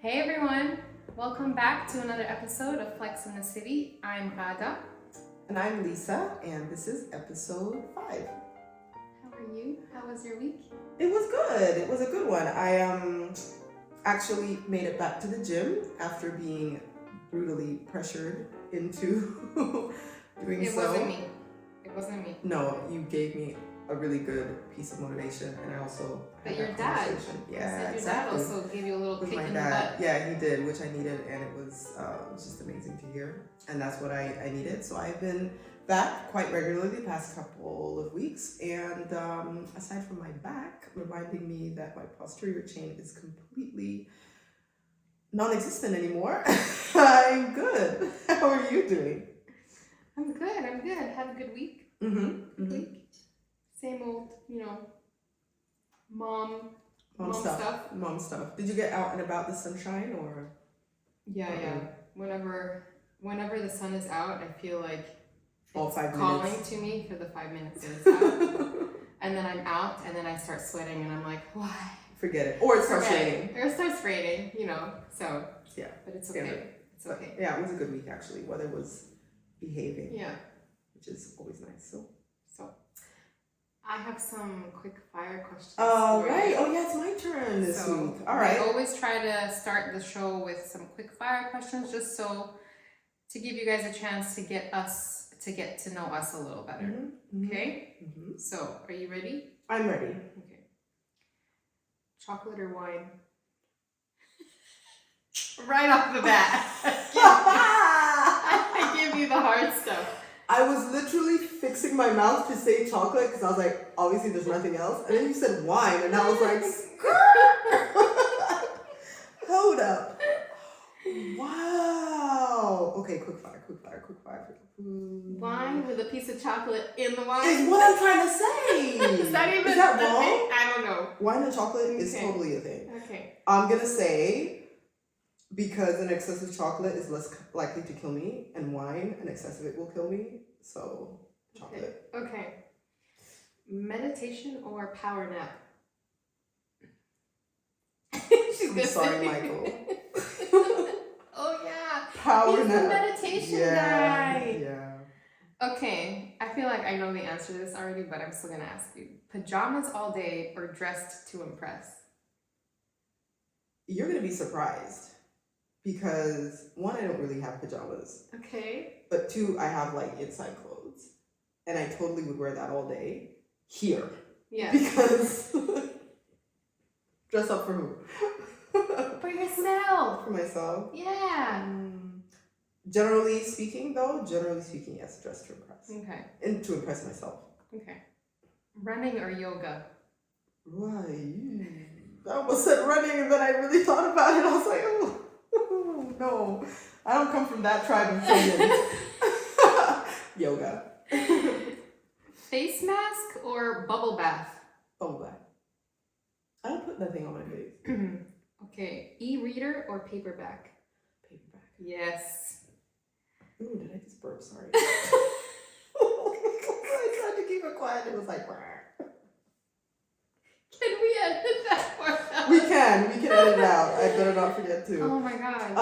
Hey everyone, welcome back to another episode of Flex in the City. I'm Rada. And I'm Lisa, and this is episode 5. How are you? How was your week? It was good. It was a good one. I actually made it back to the gym after being brutally pressured into doing so. It wasn't me. No, you gave me a really good piece of motivation, and I also But your dad. Yeah, your dad also gave you a little with kick my in dad. the butt. Yeah, he did, which I needed, and it was just amazing to hear. And that's what I needed. So I've been back quite regularly the past couple of weeks, and aside from my back reminding me that my posterior chain is completely non-existent anymore, I'm good. How are you doing? I'm good. Had a good week. Mm-hmm. Week. Same old, mom stuff. Mom stuff. Did you get out and about the sunshine or? Yeah. Whenever the sun is out, I feel like all 5 minutes calling to me for the 5 minutes that it's out. And then I'm out and then I start sweating and I'm like, why? Forget it. Or it starts raining. Or it starts raining, so. Yeah. But it's Standard. okay. It's okay. But, yeah, it was a good week actually. Weather was behaving. Yeah. Which is always nice. So I have some quick fire questions. Oh, right. Oh, yeah, it's my turn this week. All right. I always try to start the show with some quick fire questions just so to give you guys a chance to get to know us a little better. Mm-hmm. Okay? Mm-hmm. So, are you ready? I'm ready. Okay. Chocolate or wine? Right off the bat. I give you the hard stuff. I was literally fixing my mouth to say chocolate because I was like, obviously there's nothing else. And then you said wine, and I was like, hold up. Wow. Okay, quick fire. Wine with a piece of chocolate in the wine? Is what I'm trying to say. Is that even is that a wrong? thing? I don't know. Wine and chocolate is totally a thing. Okay. I'm going to say because an excess of chocolate is less likely to kill me, and wine, an excess of it will kill me. So, chocolate. Okay. Meditation or power nap? I'm sorry, Michael. Oh, yeah. Power He's nap. the meditation guy. Yeah. Okay. I feel like I know the answer to this already, but I'm still going to ask you. Pajamas all day or dressed to impress? You're going to be surprised. Because 1, I don't really have pajamas. Okay. But 2, I have like inside clothes. And I totally would wear that all day. Here. Yeah. Because dress up for who? For yourself. For myself. Yeah. Generally speaking, yes, dress to impress. Okay. And to impress myself. Okay. Running or yoga? Why? I almost said running, and then I really thought about it. I was like, oh. No, I don't come from that tribe of humans. Yoga. Face mask or bubble bath? Bubble bath. I don't put nothing on my face. Okay, e-reader or paperback? Paperback. Yes. Ooh, did I just burp? Sorry. I tried to keep it quiet. It was like, Can we edit that part out? We can edit it out. I better not forget to. Oh my god.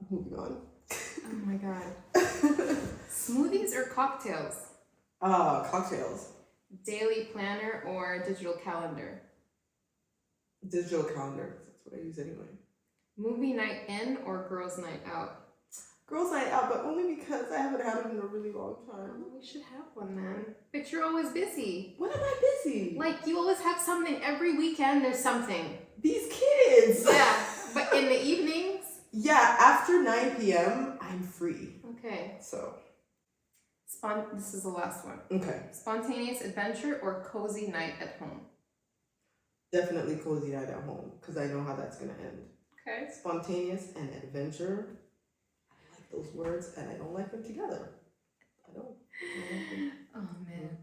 Moving on. Oh my god. Smoothies or cocktails? Cocktails. Daily planner or digital calendar? Digital calendar. That's what I use anyway. Movie night in or girls' night out? Girls' night out, but only because I haven't had it in a really long time. Oh, we should have one then. But you're always busy. When am I busy? Like, you always have something. Every weekend there's something. These kids! Yeah, but in the evenings? Yeah, after 9 p.m., I'm free. Okay. So. This is the last one. Okay. Spontaneous adventure or cozy night at home? Definitely cozy night at home, because I know how that's going to end. Okay. Spontaneous and adventure. I like those words, and I don't like them together. I don't like them. Oh, man.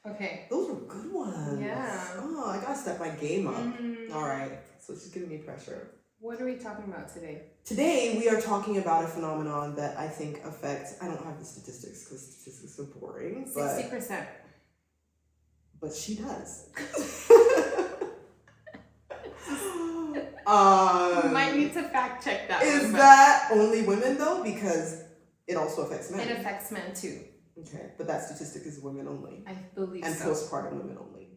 Okay. Those were good ones. Yeah. Oh, I got to step my game up. All right. So it's just giving me pressure. What are we talking about today? Today, we are talking about a phenomenon that I think affects, I don't have the statistics because statistics are boring. 60%. But she does. We might need to fact check that. Is that only women though? Because it also affects men. It affects men too. Okay, but that statistic is women only. I believe and so. And postpartum women only.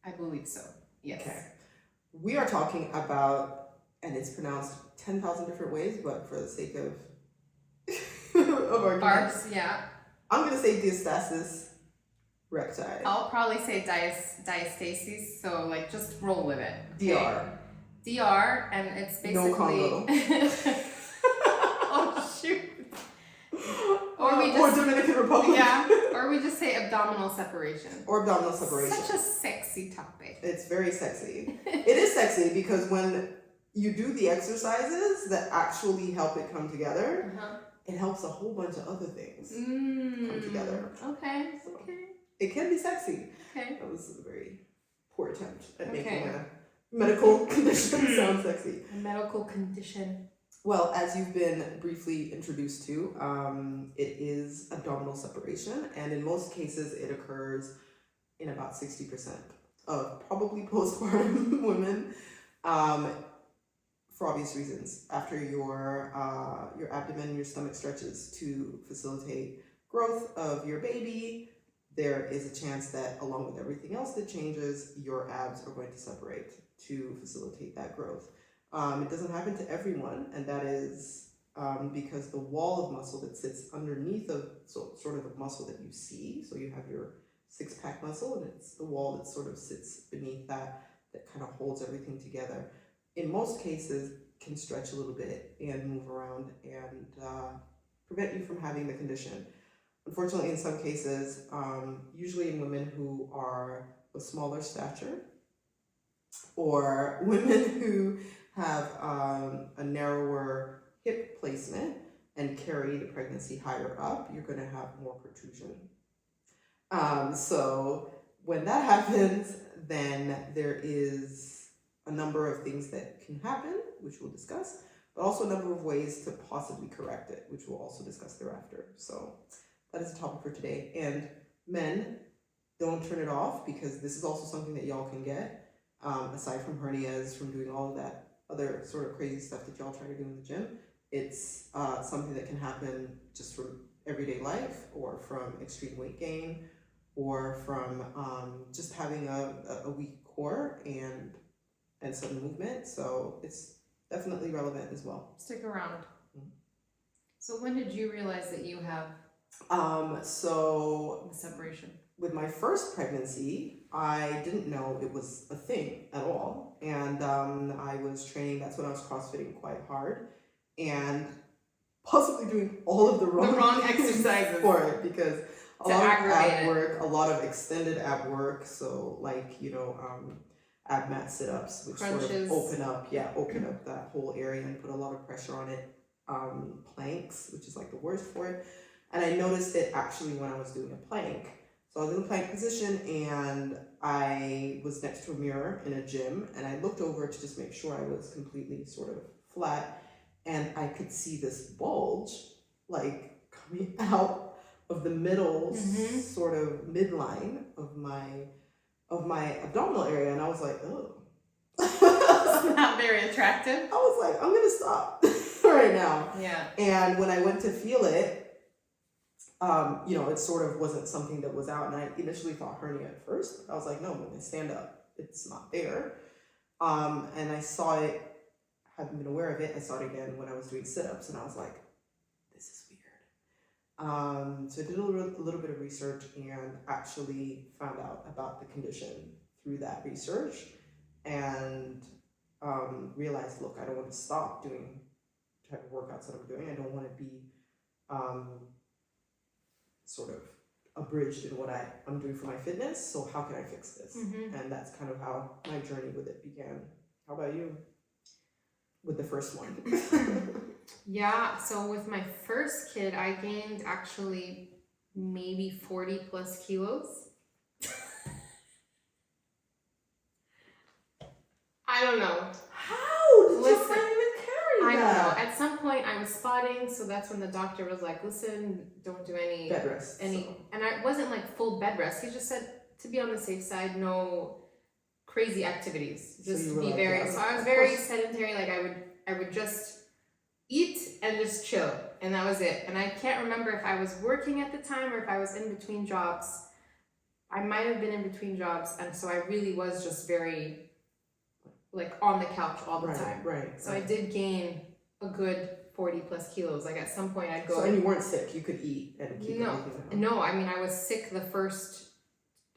I believe so. Yes. Okay. We are talking about, and it's pronounced 10,000 different ways, but for the sake of arguments, yeah. I'm gonna say diastasis recti. I'll probably say diastasis, so like just roll with it. Okay? DR. DR, and it's basically. No Congo. Oh shoot. Or Dominican Republic. Yeah, or we just say abdominal separation. Or abdominal separation. Such a sexy topic. It's very sexy. It is sexy because when you do the exercises that actually help it come together, it helps a whole bunch of other things come together. Okay, so okay. It can be sexy. Okay. That was a very poor attempt at making a medical condition sound sexy. A medical condition. Well, as you've been briefly introduced to, it is abdominal separation, and in most cases it occurs in about 60% of probably postpartum women, for obvious reasons. After your abdomen and your stomach stretches to facilitate growth of your baby, there is a chance that along with everything else that changes, your abs are going to separate to facilitate that growth. It doesn't happen to everyone, and that is because the wall of muscle that sits underneath of sort of the muscle that you see, so you have your six-pack muscle, and it's the wall that sort of sits beneath that kind of holds everything together. In most cases, can stretch a little bit and move around and prevent you from having the condition. Unfortunately, in some cases, usually in women who are of smaller stature, or women who have a narrower hip placement and carry the pregnancy higher up, you're going to have more protrusion. So when that happens, then there is a number of things that can happen, which we'll discuss, but also a number of ways to possibly correct it, which we'll also discuss thereafter. So that is the topic for today. And men, don't turn it off, because this is also something that y'all can get, aside from hernias, from doing all of that other sort of crazy stuff that y'all try to do in the gym. It's something that can happen just from everyday life, or from extreme weight gain, or from just having a weak core and sudden movement. So it's definitely relevant as well. Stick around. So when did you realize that you have so separation? With my first pregnancy, I didn't know it was a thing at all. And I was training, that's when I was CrossFitting quite hard, and possibly doing all of the wrong exercises for it, because a lot of ab work, a lot of extended ab work. So like, ab mat sit-ups, which crunches. Sort of open up that whole area and put a lot of pressure on it. Planks, which is like the worst for it. And I noticed it actually when I was doing a plank. So I was in a plank position, and I was next to a mirror in a gym, and I looked over to just make sure I was completely sort of flat, and I could see this bulge like coming out of the middle, sort of midline of my abdominal area, and I was like, oh. It's not very attractive. I was like, I'm gonna stop right now. Yeah. And when I went to feel it, it sort of wasn't something that was out, and I initially thought hernia at first. I was like, no, when I stand up, it's not there. And I saw it, hadn't been aware of it. I saw it again when I was doing sit-ups, and I was like, this is weird. So I did a little bit of research and actually found out about the condition through that research, and realized, look, I don't want to stop doing the type of workouts that I'm doing. I don't want to be sort of abridged in what I'm doing for my fitness. So how can I fix this? And that's kind of how my journey with it began. How about you? With the first one. Yeah, so with my first kid, I gained actually maybe 40 plus kilos. I don't know. How did your friend even carry that? I don't know. At some point I was spotting, so that's when the doctor was like, listen, don't do any bed rest. And I wasn't like full bed rest. He just said, to be on the safe side, no crazy activities. Just you to were be like, very, yeah, so I was of very course. sedentary. Like I would just eat and just chill, and that was it. And I can't remember if I was working at the time or if I was in between jobs. I might have been in between jobs, and so I really was just very like on the couch all the time. Right. So I did gain a good 40 plus kilos. Like at some point I'd go. So and you weren't sick. You could eat and keep everything down. No. I mean, I was sick the first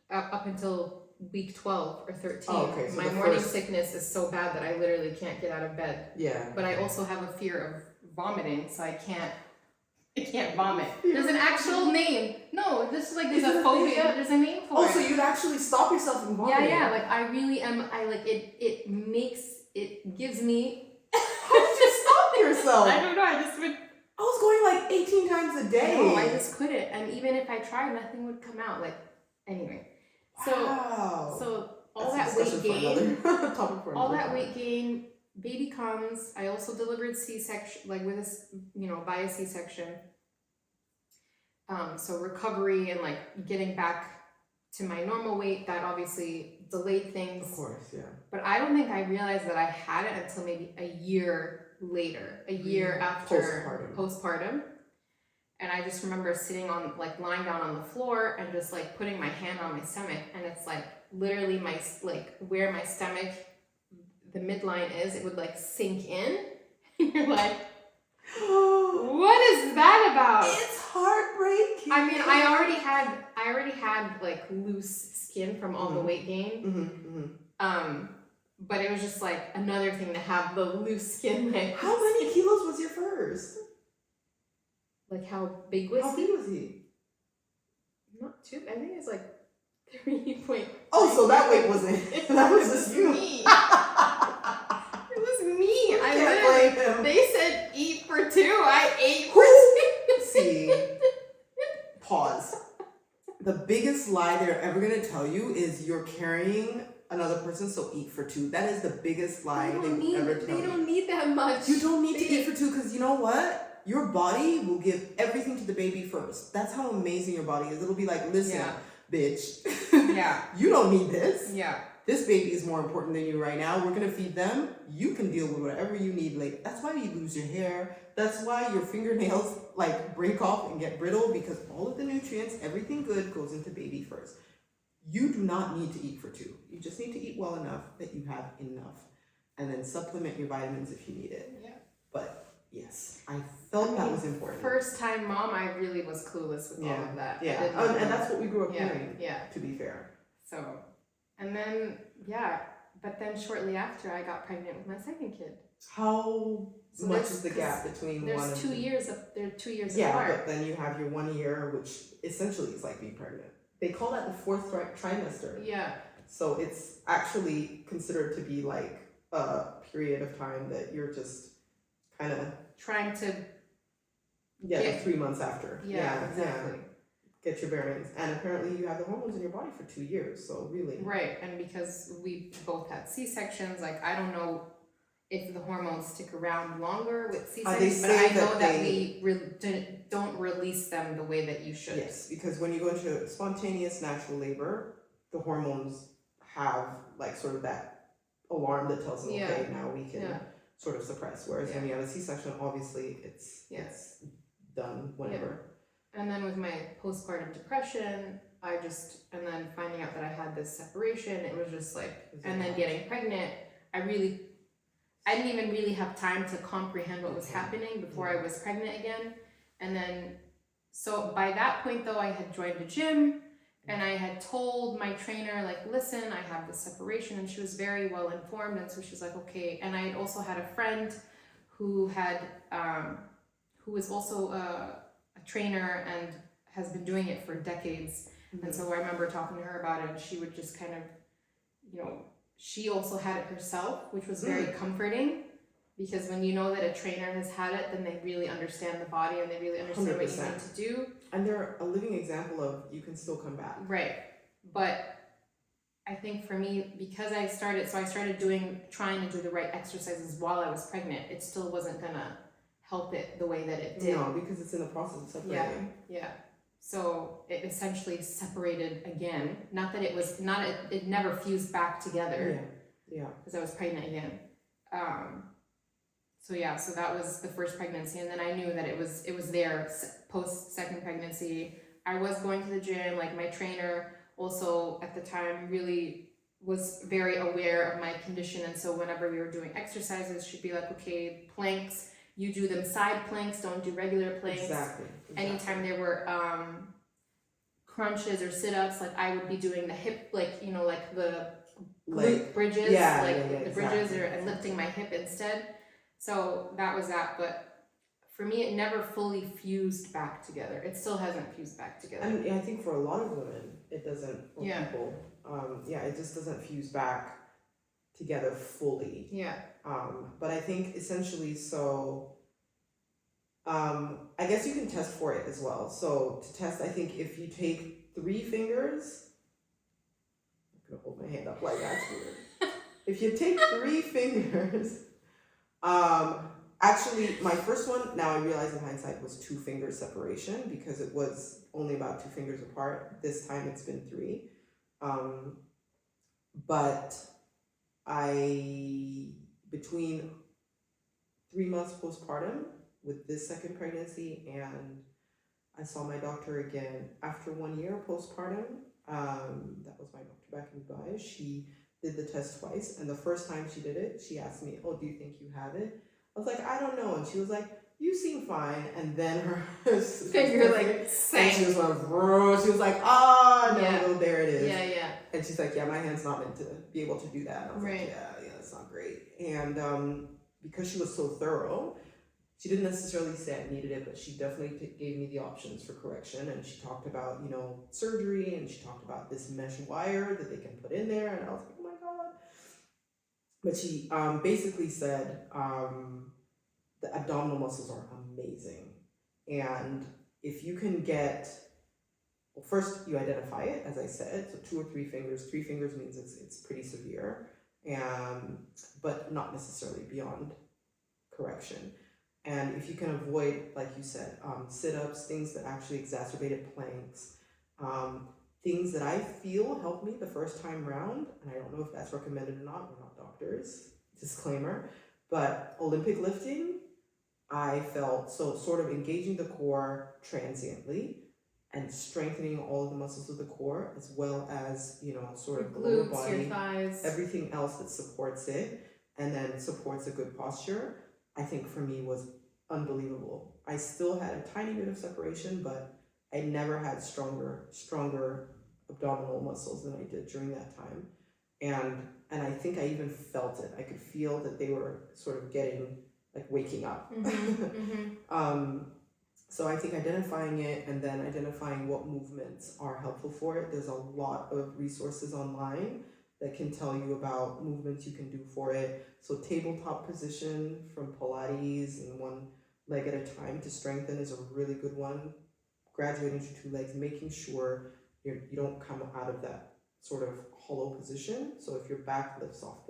up until week 12 or 13. Oh, okay. So my morning sickness is so bad that I literally can't get out of bed. Yeah. But I also have a fear of vomiting, so I can't vomit. There's an actual name. No, this is like there's a phobia. There's a name for it. Oh, so you'd actually stop yourself from vomiting? Yeah. Like I really am. I like it. It gives me. How did you stop yourself? I don't know. I just would. I was going like 18 times a day. No, I just couldn't. And even if I tried, nothing would come out. Like anyway. Wow. So all that weight gain. All that weight gain. Baby comes. I also delivered C-section, like with a, via C-section. So recovery and like getting back to my normal weight, that obviously delayed things. Of course, yeah. But I don't think I realized that I had it until maybe a year later, a year after postpartum. And I just remember lying down on the floor and just like putting my hand on my stomach, and it's like literally where my stomach, the midline is, it would like sink in. And you're like, what is that about? It's heartbreaking. I mean, I already had like loose skin from all the weight gain. But it was just like another thing to have the loose skin. How many kilos was your first? Like how big was he? How big was he? Not too. I think it's like 3.5. Oh, so that weight wasn't. That was just you. Me. It was me. I can't blame him. They said eat for 2. I ate for 2. See. Pause. The biggest lie they're ever gonna tell you is you're carrying another person, so eat for 2. That is the biggest lie they will ever tell you. They don't need that much. You don't need to eat for 2 because you know what? Your body will give everything to the baby first. That's how amazing your body is. It'll be like, listen, bitch. Yeah. You don't need this. Yeah. This baby is more important than you right now. We're going to feed them. You can deal with whatever you need later. That's why you lose your hair. That's why your fingernails like break off and get brittle, because all of the nutrients, everything good goes into baby first. You do not need to eat for 2. You just need to eat well enough that you have enough, and then supplement your vitamins if you need it. Yeah. But yes, I felt that was important. First time mom, I really was clueless with all of that. Yeah, and that's what we grew up hearing. Yeah. To be fair. So, and then but then shortly after, I got pregnant with my second kid. How much is the gap between one and 2? There's 2 years. They're 2 years apart. Yeah, but then you have your 1 year, which essentially is like being pregnant. They call that the 4th trimester. Yeah. So it's actually considered to be like a period of time that you're just kind of trying to like 3 months after. Yeah, exactly. Get your bearings. And apparently you have the hormones in your body for 2 years, so really. Right, and because we both had C-sections, like I don't know if the hormones stick around longer with C-sections, but I know that we don't release them the way that you should. Yes, because when you go into spontaneous natural labor, the hormones have like sort of that alarm that tells them, okay, now we can sort of suppress. Whereas when you have a C-section, obviously it's done whenever. And then with my postpartum depression, and then finding out that I had this separation, it was just like, and then getting pregnant, I didn't even really have time to comprehend what was happening before I was pregnant again. And then, so by that point though, I had joined a gym, and I had told my trainer, like, listen, I have this separation, and she was very well informed, and so she's like, okay. And I also had a friend who was also a trainer and has been doing it for decades. And so I remember talking to her about it, and she would just kind of, she also had it herself, which was very comforting, because when you know that a trainer has had it, then they really understand the body and they really understand 100%. What you need to do. And they're a living example of you can still come back. Right. But I think for me, because I started trying to do the right exercises while I was pregnant, it still wasn't gonna help it the way that it did. No, because it's in the process of separating. Yeah. So it essentially separated again. Not that it was not, it never fused back together. Yeah. Because I was pregnant again. So that was the first pregnancy, and then I knew that it was there post second pregnancy. I was going to the gym. Like, my trainer also at the time really was very aware of my condition, and so whenever we were doing exercises, she'd be like, okay, planks, you do them side planks, don't do regular planks. Exactly. Anytime there were crunches or sit-ups, like, I would be doing the hip, like, you know, like the glute bridges, the bridges, and lifting my hip instead. So that was that, but for me, it never fully fused back together. It still hasn't fused back together. And I think for a lot of women, it doesn't, or people, it just doesn't fuse back together fully. Yeah. But I think essentially, so, I guess you can test for it as well. So to test, I think if you take 3 fingers, I'm gonna hold my hand up like that's weird. If you take 3 fingers, actually my first one, now I realize in hindsight, was 2 finger separation because it was only about 2 fingers apart. This time it's been 3. But between 3 months postpartum with this second pregnancy, and I saw my doctor again after 1 year postpartum. That was my doctor back in Dubai. She did the test twice, and the first time she did it, she asked me, oh, do you think you have it? I was like, I don't know. And she was like, you seem fine. And then her finger like sank. And she was like, bro, she was like, oh, no, yeah. There it is. Yeah. And she's like, yeah, my hand's not meant to be able to do that. And I was like, yeah, that's not great. And because she was so thorough, she didn't necessarily say I needed it, but she definitely gave me the options for correction. And she talked about, you know, surgery, and she talked about this mesh wire that they can put in there. And I was like, oh my God. But she basically said the abdominal muscles are amazing. And if you can get, well, first you identify it, as I said, so 2 or 3 fingers. 3 fingers means it's pretty severe, but not necessarily beyond correction. And if you can avoid, like you said, sit-ups, things that actually exacerbated planks, things that I feel helped me the first time round, and I don't know if that's recommended or not, we're not doctors, disclaimer, but Olympic lifting, I felt, so sort of engaging the core transiently and strengthening all of the muscles of the core, as well as, you know, sort of the lower body, your thighs, everything else that supports it, and then supports a good posture, I think for me was unbelievable. I still had a tiny bit of separation, but I never had stronger abdominal muscles than I did during that time. And I think I even felt it. I could feel that they were sort of getting, like, waking up. So I think identifying it and then identifying what movements are helpful for it. There's a lot of resources online that can tell you about movements you can do for it. So tabletop position from Pilates and 1 leg at a time to strengthen is a really good one. Graduating to 2 legs, making sure you don't come out of that sort of hollow position. So if your back lifts off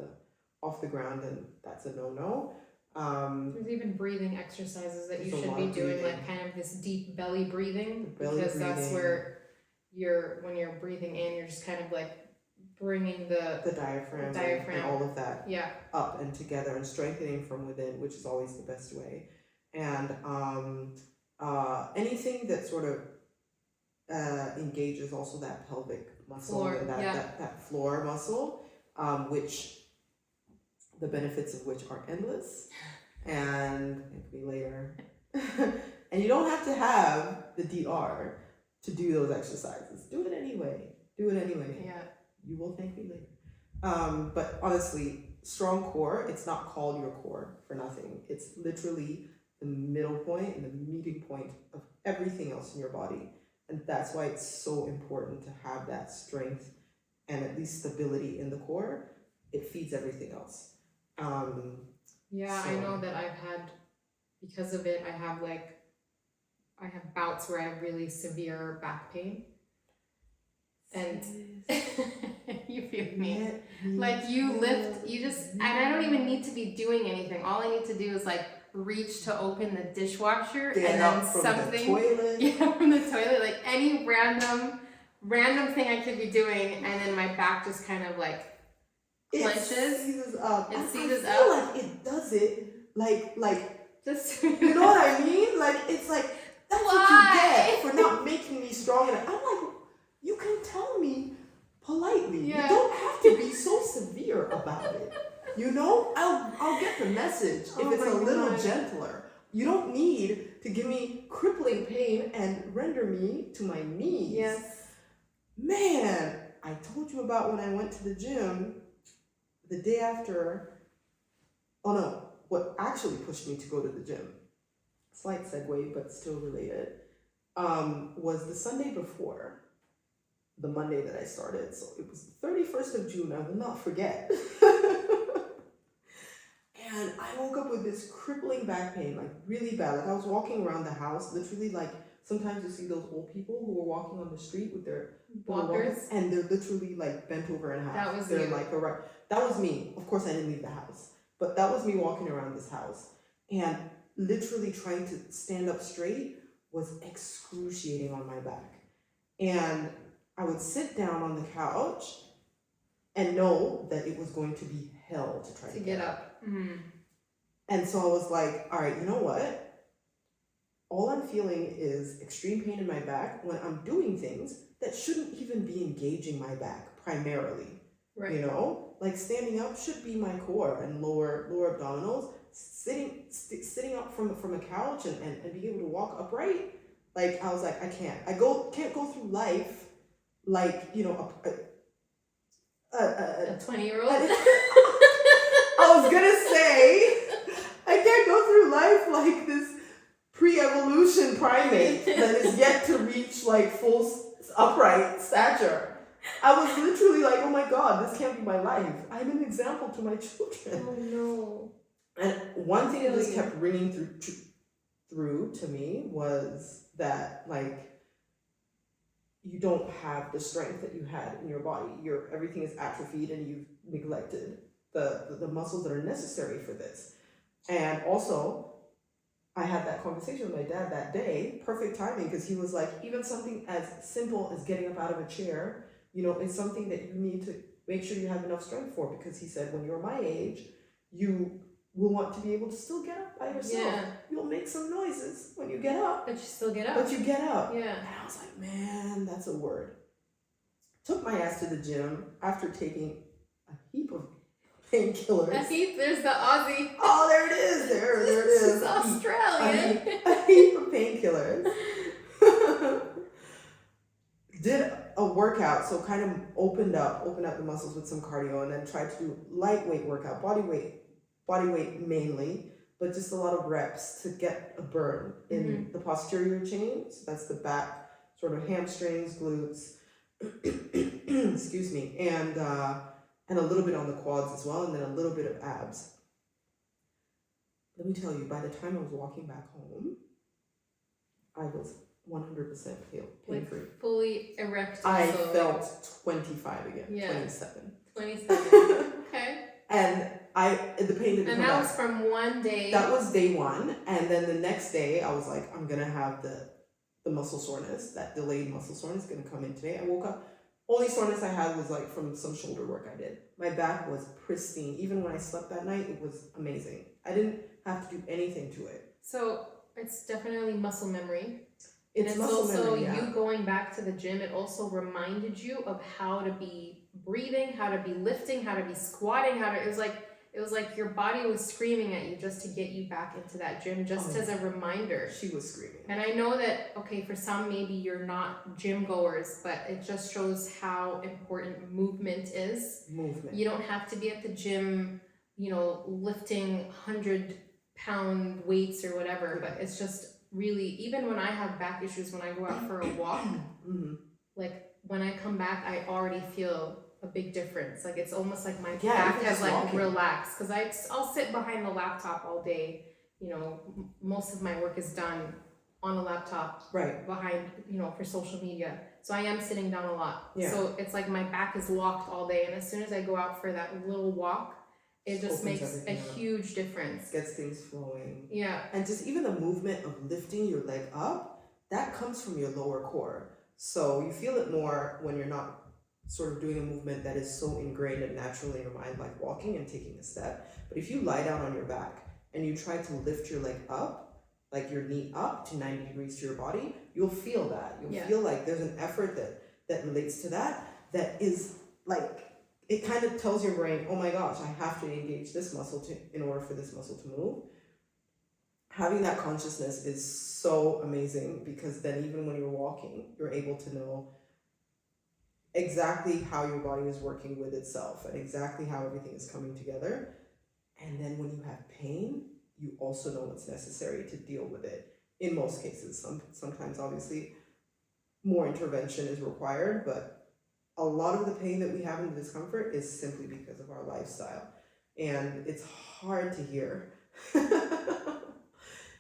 the ground, then that's a no-no. There's even breathing exercises that you should be doing, like kind of this deep belly breathing, because that's where when you're breathing in, you're just kind of like bringing the diaphragm and all of that up and together and strengthening from within, which is always the best way. And anything that sort of engages also that pelvic muscle and that floor muscle, which the benefits of which are endless, and maybe later. And you don't have to have the DR to do those exercises. Do it anyway. Yeah. You will thank me later. But honestly, strong core, it's not called your core for nothing. It's literally the middle point and the meeting point of everything else in your body. And that's why it's so important to have that strength and at least stability in the core. It feeds everything else. I know that I've had, because of it, I have bouts where I have really severe back pain. And you feel me. Like, you lift, and I don't even need to be doing anything. All I need to do is like reach to open the dishwasher Stand and up then from something the toilet. yeah, from the toilet, like any random thing I could be doing, and then my back just kind of like clenches. It seizes up. It seizes I feel up. like it does it like Just you know what I mean? Like it's like that's what you get for not making me strong enough. I'm like, you can tell me politely. Yeah. You don't have to be so severe about it. You know, I'll get the message if Oh it's my a little God. gentler. You don't need to give me crippling pain and render me to my knees. Yes. Man, I told you about when I went to the gym the day after. Oh no, what actually pushed me to go to the gym, slight segue, but still related, was the Sunday before the Monday that I started. So it was the 31st of June, I will not forget. And I woke up with this crippling back pain, like really bad. Like I was walking around the house, literally like sometimes you see those old people who are walking on the street with their Walkers. and they're literally like bent over in half. That was they're you. like that was me. Of course I didn't leave the house, but that was me walking around this house and literally trying to stand up straight was excruciating on my back. And I would sit down on the couch and know that it was going to be hell to try to get up. Mm. And so I was like, all right, you know what? All I'm feeling is extreme pain in my back when I'm doing things that shouldn't even be engaging my back primarily. Right. You know, like standing up should be my core and lower abdominals. Sitting up from a couch and being able to walk upright. Like I was like, I can't. Can't go through life like, you know, A 20-year-old. I was gonna say, I can't go through life like this pre-evolution primate that is yet to reach like full upright stature. I was literally like, oh my God, this can't be my life. I'm an example to my children. Oh no. And one thing that just kept ringing through to me was that like, you don't have the strength that you had in your body. Everything is atrophied and you've neglected the muscles that are necessary for this. And also, I had that conversation with my dad that day, perfect timing, because he was like, even something as simple as getting up out of a chair, you know, is something that you need to make sure you have enough strength for, because he said, when you're my age, you will want to be able to still get up by yourself. Yeah. You'll make some noises when you get up. But you still get up. But you get up. Yeah. And I was like, man, that's a word. Took my ass to the gym after taking a heap of painkillers. There's the Aussie. Oh, there it is. There it is. This is Australian. A heap of painkillers. Did a workout, so kind of opened up the muscles with some cardio, and then tried to do lightweight workout, body weight mainly, but just a lot of reps to get a burn in the posterior chain. So that's the back, sort of hamstrings, glutes, excuse me, and a little bit on the quads as well, and then a little bit of abs. Let me tell you, by the time I was walking back home, I was 100% pain-free. Like fully erect. I felt 25 again, Yeah. 27. 27. Okay. And the pain didn't come And that back. was from one day. That was day one, and then the next day I was like, I'm gonna have the muscle soreness, that delayed muscle soreness gonna come in today. I woke up, only soreness I had was like from some shoulder work I did. My back was pristine. Even when I slept that night, it was amazing. I didn't have to do anything to it. So it's definitely muscle memory. It's and muscle also memory, yeah. you going back to the gym, it also reminded you of how to be breathing, how to be lifting, how to be squatting, it was like your body was screaming at you just to get you back into that gym, just as a reminder. She was screaming. And I know that, okay, for some maybe you're not gym goers, but it just shows how important movement is. Movement. You don't have to be at the gym, you know, lifting 100-pound weights or whatever, but it's just really, even when I have back issues, when I go out for a walk, like when I come back, I already feel a big difference. Like it's almost like my back has like relaxed, because I'll sit behind the laptop all day. You know, most of my work is done on a laptop, right behind, you know, for social media. So I am sitting down a lot. Yeah. So it's like my back is locked all day, and as soon as I go out for that little walk, it just opens makes a everything up. huge difference. Gets things flowing. Yeah. And just even the movement of lifting your leg up, that comes from your lower core. So you feel it more when you're not sort of doing a movement that is so ingrained and natural in your mind, like walking and taking a step. But if you lie down on your back and you try to lift your leg up, like your knee up to 90 degrees to your body, you'll feel that. You'll feel like there's an effort that relates to that is like, it kind of tells your brain, oh my gosh, I have to engage this muscle in order for this muscle to move. Having that consciousness is so amazing, because then even when you're walking, you're able to know exactly how your body is working with itself and exactly how everything is coming together. And then when you have pain, you also know what's necessary to deal with it. In most cases, sometimes obviously more intervention is required, but a lot of the pain that we have and the discomfort is simply because of our lifestyle. And it's hard to hear.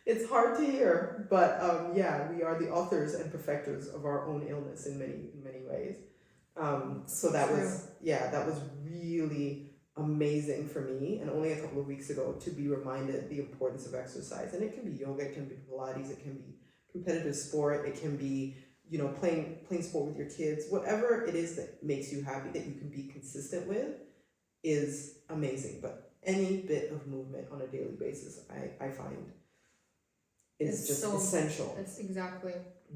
It's hard to hear, but we are the authors and perfecters of our own illness in many ways. So that was really amazing for me, and only a couple of weeks ago, to be reminded the importance of exercise. And it can be yoga, it can be Pilates, it can be competitive sport, it can be, you know, playing sport with your kids. Whatever it is that makes you happy, that you can be consistent with, is amazing. But any bit of movement on a daily basis, I find is just so essential. It's exactly.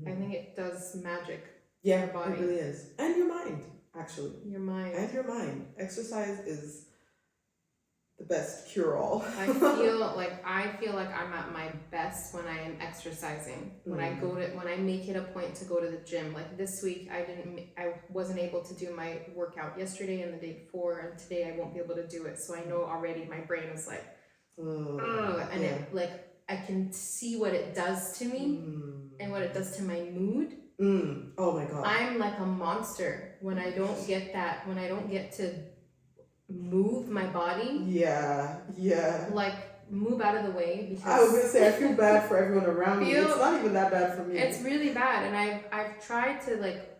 I think it does magic. Yeah, your body. It really is. And your mind, actually. Your mind. And your mind. Exercise is the best cure-all. I feel like I'm at my best when I am exercising. When I make it a point to go to the gym. Like this week, I wasn't able to do my workout yesterday and the day before, and today I won't be able to do it. So I know already my brain is like, it like, I can see what it does to me and what it does to my mood. Oh my God. I'm like a monster when I don't get to move my body. Yeah. Like, move out of the way, because I was gonna say, I feel bad for everyone around me. It's not even that bad for me. It's really bad, and I've tried to, like,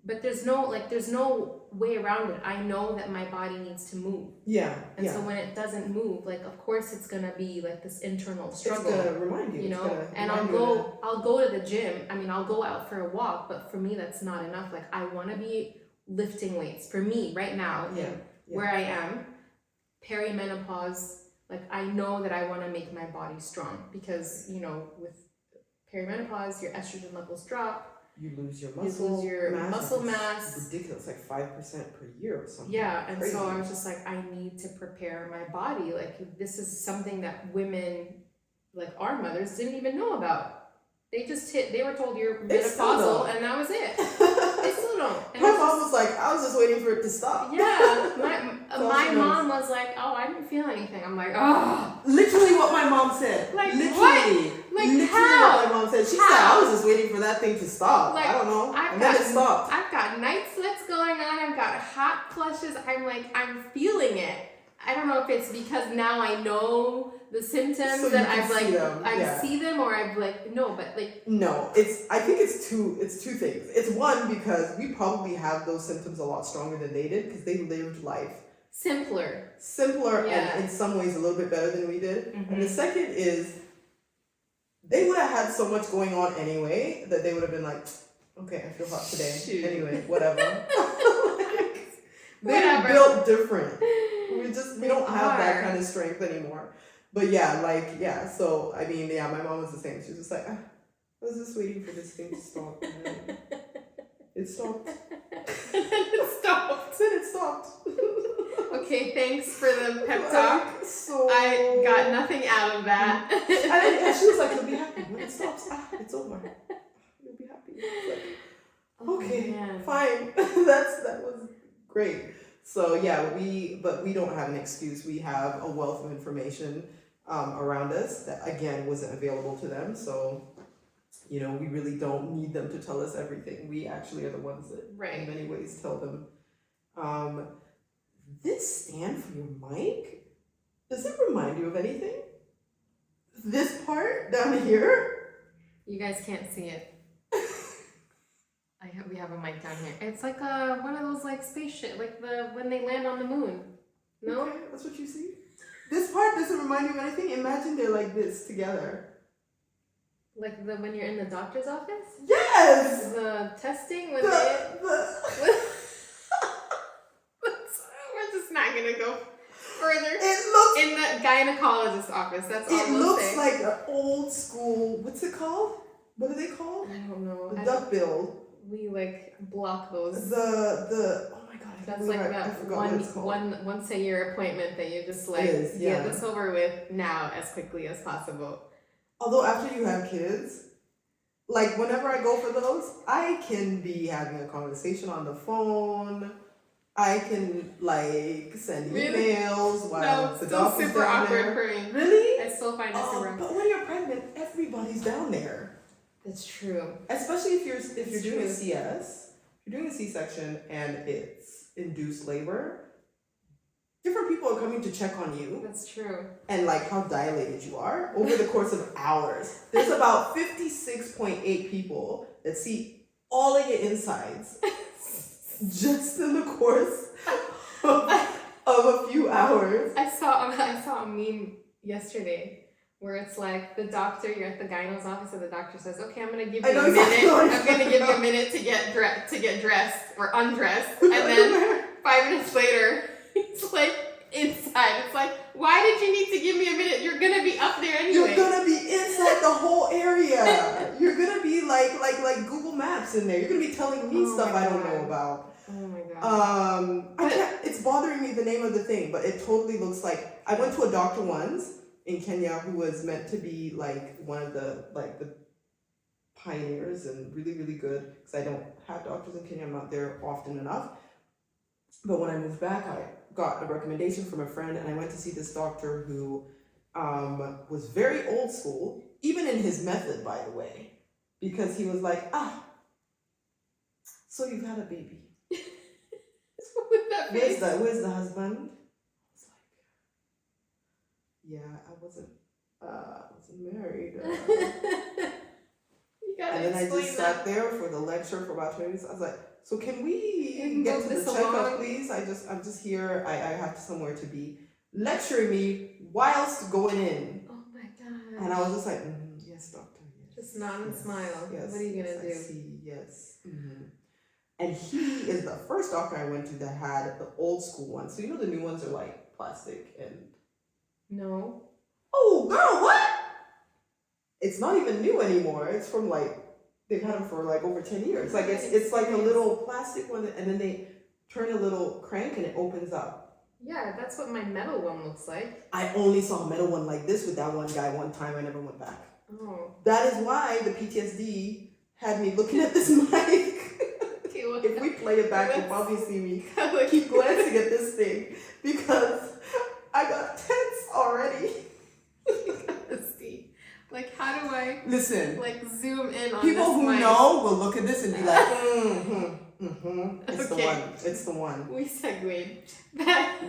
but there's no way around it. I know that my body needs to move. Yeah. And so when it doesn't move, like, of course it's gonna be like this internal struggle. It's gonna remind you. You know, and I'll go to the gym. I mean, I'll go out for a walk, but for me that's not enough. Like, I want to be lifting weights. For me right now, where I am, perimenopause, like, I know that I want to make my body strong, because, you know, with perimenopause, your estrogen levels drop. You lose your muscle mass. It's ridiculous, like 5% per year or something. Yeah, and crazy. So I was just like, I need to prepare my body. Like, this is something that women, like our mothers, didn't even know about. They were told you're menopausal, and that was it. They still don't. And my mom was like, I was just waiting for it to stop. Yeah, my mom was like, oh, I didn't feel anything. I'm like, oh. Literally what my mom said. Like, literally. What? Like, literally how? What my mom said. She said, I was just waiting for that thing to stop. Like, I don't know. And then it stopped. I've got night sweats going on. I've got hot flushes. I'm feeling it. I don't know if it's because now I know the symptoms, so that I've like see them, or I've like no, but like no. I think it's two things. It's one, because we probably have those symptoms a lot stronger than they did, because they lived life simpler, and in some ways a little bit better than we did. And the second is, they would have had so much going on anyway that they would have been like, okay, I feel hot today. Shoot. Anyway, whatever. They're built different. We don't have that kind of strength anymore. But so I mean, my mom was the same. She was just like, I was just waiting for this thing to stop. And it stopped. Then it stopped. Okay, thanks for the pep talk. I got nothing out of that. And she was like, you'll be happy when it stops. It's over. You'll be happy. Like, okay, fine. That was great. So we don't have an excuse. We have a wealth of information around us that, again, wasn't available to them. So, you know, we really don't need them to tell us everything. We actually are the ones that, in many ways, tell them. This stand for your mic, does it remind you of anything? This part down here? You guys can't see it. We have a mic down here. It's like one of those like spaceship, like when they land on the moon. No? Okay, that's what you see? This part doesn't remind you of anything. Imagine they're like this together. Like when you're in the doctor's office? Yes! The testing when The- We're just not gonna go further. It looks In the gynecologist's office, that's all It we'll looks say. like an old school. What's it called? What are they called? I don't know. The duck bill. We like block those. The oh my god. That's like I that forgot what it's called. one once a year appointment that you just like It is, yeah. get this over with now as quickly as possible. Although after you have kids, like whenever I go for those, I can be having a conversation on the phone. I can like send emails while No, the still dog is super down awkward there. for me. Really? I still find it super awkward. But when you're pregnant, everybody's down there. That's true. Especially if you're doing true. a CS, you're doing a C-section and it's induced labor. Different people are coming to check on you That's true. and like how dilated you are over the course of hours. There's about 56.8 people that see all of your insides just in the course of a few hours. I saw a meme yesterday where it's like the doctor, you're at the gyno's office and the doctor says, okay, I'm gonna give you a minute. I'm gonna give you a minute to get dressed or undressed. And then 5 minutes later, it's like inside. It's like, why did you need to give me a minute? You're gonna be up there anyway. You're gonna be inside the whole area. You're gonna be like Google Maps in there. You're gonna be telling me stuff I don't know about. Oh my god. I can't, it's bothering me the name of the thing, but it totally looks like I went to a doctor once in Kenya who was meant to be like one of the pioneers and really, really good, because I don't have doctors in Kenya, I'm not there often enough. But when I moved back, I got a recommendation from a friend and I went to see this doctor who was very old school, even in his method, by the way, because he was like, so you've had a baby. With that face. Where's the husband? I was like, yeah, I wasn't married. You gotta And then I explain just that. sat there for the lecture for about 20 minutes. I was like, so can we get move to the this checkup, along? please? I'm just here. I have somewhere to be. Lecturing me whilst going in. Oh my god. And I was just like, yes, doctor. Yes. Just nod and smile. Yes, What are you gonna yes, do? I see, yes. Mm-hmm. And he is the first doctor I went to that had the old school ones. So you know the new ones are like plastic and... No. Oh, girl, what? It's not even new anymore. It's from like, they've had them for like over 10 years. Like it's like a little plastic one and then they turn a little crank and it opens up. Yeah, that's what my metal one looks like. I only saw a metal one like this with that one guy one time. I never went back. Oh. That is why the PTSD had me looking at this mic. Okay, well, If we play it back, you'll probably see me keep glancing at this thing because I got tense already. Let's see. Like, how do I Listen, like zoom in on people this who mic? know will look at this and be like, It's the Okay. one. It's the one. We segued. That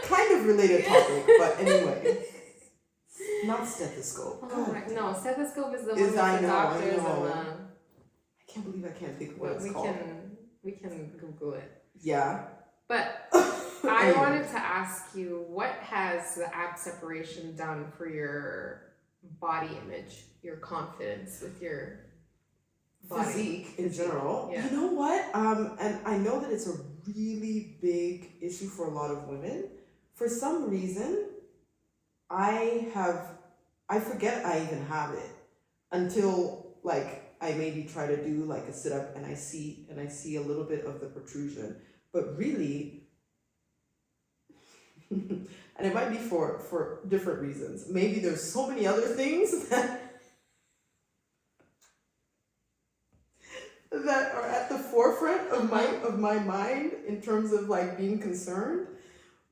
Kind of related topic, but anyway. Not stethoscope. Oh God my, damn. no, stethoscope is the Is one I with the know, I doctors know. and I can't believe I can't think of what but it's we called. can Google it. Yeah. But I Anyway. wanted to ask you, what has the ab separation done for your body image, your confidence with your body? Physique in general. Yeah. You know what? And I know that it's a really big issue for a lot of women. For some reason, I forget I even have it until like I maybe try to do like a sit up and I see a little bit of the protrusion. But really, and it might be for different reasons. Maybe there's so many other things that are at the forefront of my mind in terms of like being concerned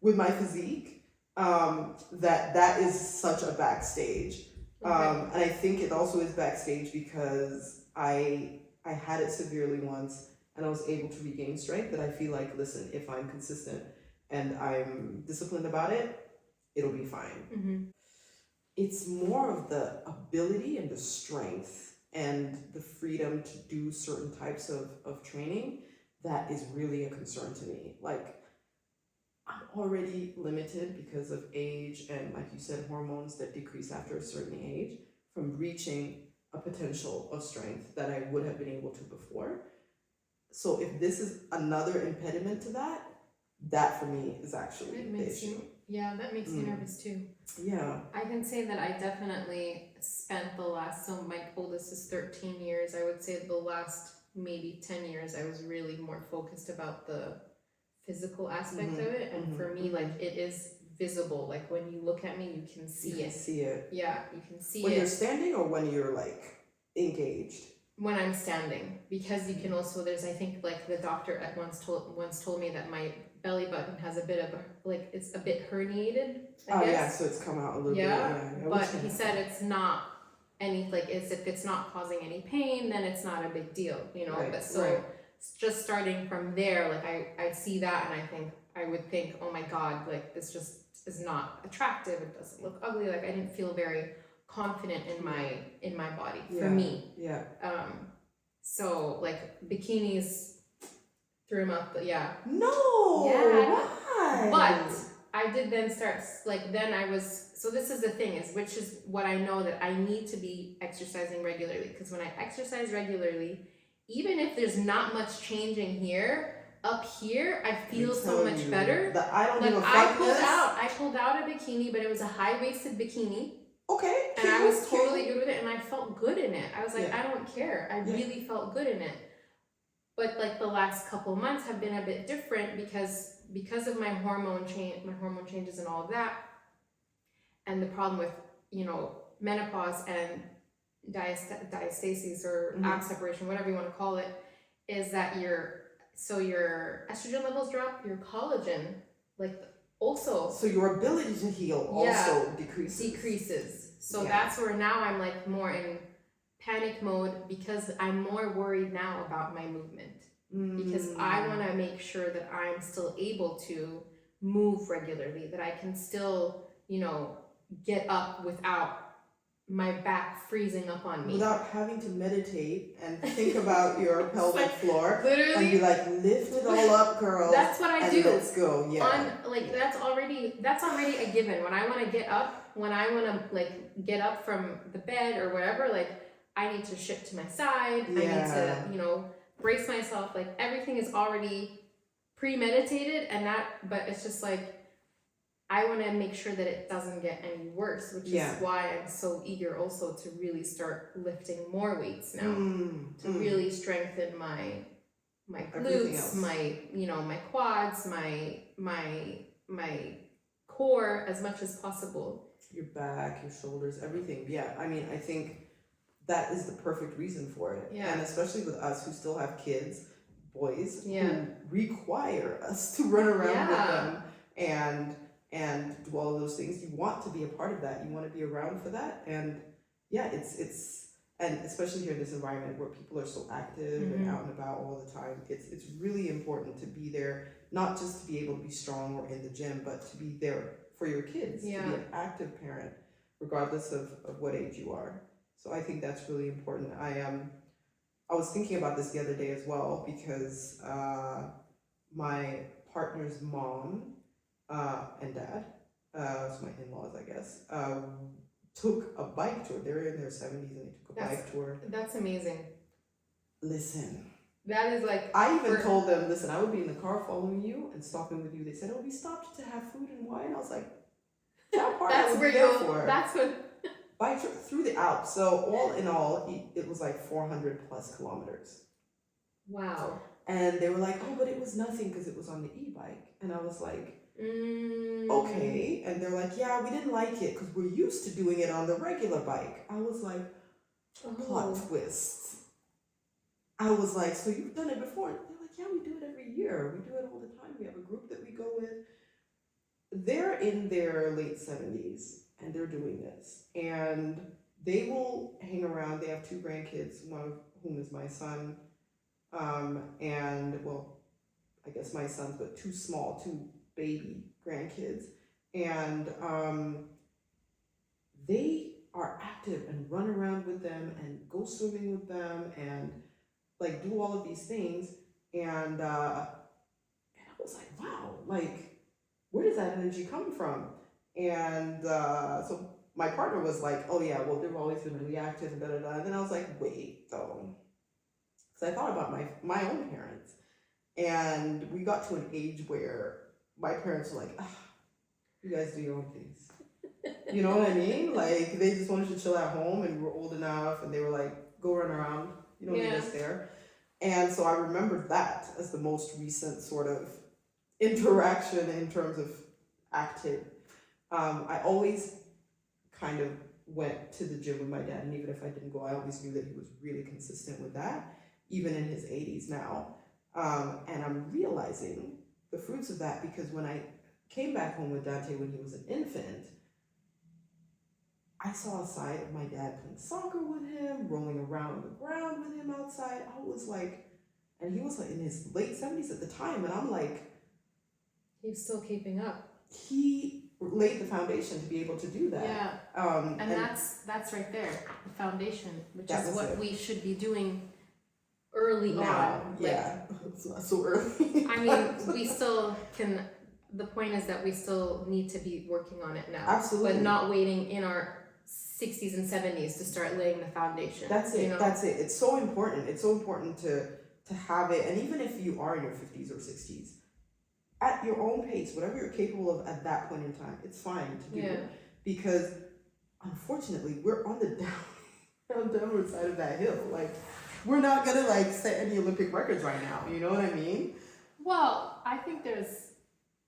with my physique. That is such a backstage. Okay. And I think it also is backstage because I had it severely once and I was able to regain strength that I feel like, listen, if I'm consistent and I'm disciplined about it, it'll be fine. Mm-hmm. It's more of the ability and the strength and the freedom to do certain types of training that is really a concern to me. Like, I'm already limited because of age and, like you said, hormones that decrease after a certain age from reaching a potential of strength that I would have been able to before. So if this is another impediment to that, that for me is actually the issue. That makes me nervous too. Yeah. I can say that I definitely spent the last, so my oldest is 13 years. I would say the last maybe 10 years, I was really more focused about the physical aspect of it. And for me, like, it is visible. Like, when you look at me, you can see You can see it. Yeah, you can see when it. When you're standing or when you're, like, engaged? When I'm standing. Because you can also, I think, like, the doctor once told me that my belly button has a bit of like, it's a bit herniated, I guess. Yeah, so it's come out a little bit. Yeah, but he said it's not any, like, if it's not causing any pain, then it's not a big deal, you know. Right, but so just starting from there, like, I see that and I would think, oh my God, like, this just is not attractive. It doesn't look ugly. Like, I didn't feel very confident in my body for me. Yeah. So, like, bikinis threw him up, No. Yeah. Why? But I did then start, like, then I was, so this is the thing, which is what I know, that I need to be exercising regularly. Because when I exercise regularly, even if there's not much changing here, up here, I feel so much better. I don't give a fuck. I pulled out a bikini, but it was a high-waisted bikini. Okay. And I was totally good with it, and I felt good in it. I was like, I don't care. I really felt good in it. But, like, the last couple months have been a bit different because of my hormone changes and all of that, and the problem with, you know, menopause and diastasis or ab separation, whatever you want to call it, is that your estrogen levels drop, your collagen, like, also. So your ability to heal also decreases. So that's where now I'm, like, more in panic mode, because I'm more worried now about my movement. Because I want to make sure that I'm still able to move regularly, that I can still, you know, get up without my back freezing up on me. Without having to meditate and think about your pelvic floor. Literally. And be like, lift it all up, girls. That's what I do. Let's go. Yeah. That's already a given. When I want to get up, like, get up from the bed or whatever, like, I need to shift to my side. I need to, you know, brace myself. Like, everything is already premeditated, but it's just like, I want to make sure that it doesn't get any worse, which is why I'm so eager also to really start lifting more weights now, to really strengthen my glutes, my quads, my core as much as possible. Your back, your shoulders, everything. Yeah, I mean, I think that is the perfect reason for it. Yeah. And especially with us who still have kids, boys, who require us to run around with them and do all of those things. You want to be a part of that. You want to be around for that. And it's and especially here in this environment where people are so active and out and about all the time, it's really important to be there, not just to be able to be strong or in the gym, but to be there for your kids, to be an active parent, regardless of what age you are. So I think that's really important. I was thinking about this the other day as well, because my partner's mom and dad, so my in-laws, I guess, took a bike tour. They were in their 70s and they took a bike tour. That's amazing. Listen. That is like... I even told them, listen, I would be in the car following you and stopping with you. They said, oh, we stopped to have food and wine. I was like, that part I would be there for. That's what... Bike trip through the Alps. So all in all, it was like 400 plus kilometers. Wow. And they were like, oh, but it was nothing because it was on the e-bike. And I was like, okay. And they're like, yeah, we didn't like it because we're used to doing it on the regular bike. I was like, plot twist. I was like, so you've done it before? And they're like, yeah, we do it every year. We do it all the time. We have a group that we go with. They're in their late 70s. And they're doing this, and they will hang around. They have 2 grandkids, one of whom is my son, and well, I guess my sons, but 2 baby grandkids, and they are active and run around with them and go swimming with them and, like, do all of these things, and I was like, wow, like, where does that energy come from? And so my partner was like, oh yeah, well, they've always been really active and da-da-da. And then I was like, wait, though. So I thought about my own parents. And we got to an age where my parents were like, you guys do your own things. You know what I mean? Like, they just wanted to chill at home, and we were old enough, and they were like, go run around. You don't need us there. And so I remembered that as the most recent sort of interaction in terms of active. I always kind of went to the gym with my dad, and even if I didn't go, I always knew that he was really consistent with that, even in his 80s now. And I'm realizing the fruits of that, because when I came back home with Dante when he was an infant, I saw a side of my dad playing soccer with him, rolling around on the ground with him outside. I was like, and he was like in his late 70s at the time, and I'm like, he's still keeping up. He laid the foundation to be able to do that. Yeah. And that's right there, the foundation, which is what we should be doing early on. Yeah, it's not so early. I mean, we still can. The point is that we still need to be working on it now. Absolutely. But not waiting in our 60s and 70s to start laying the foundation. That's it. You know? That's it. It's so important. It's so important to have it. And even if you are in your 50s or 60s, at your own pace, whatever you're capable of at that point in time, it's fine to do. Because unfortunately, we're on the downward side of that hill. Like, we're not gonna like set any Olympic records right now. You know what I mean? Well, I think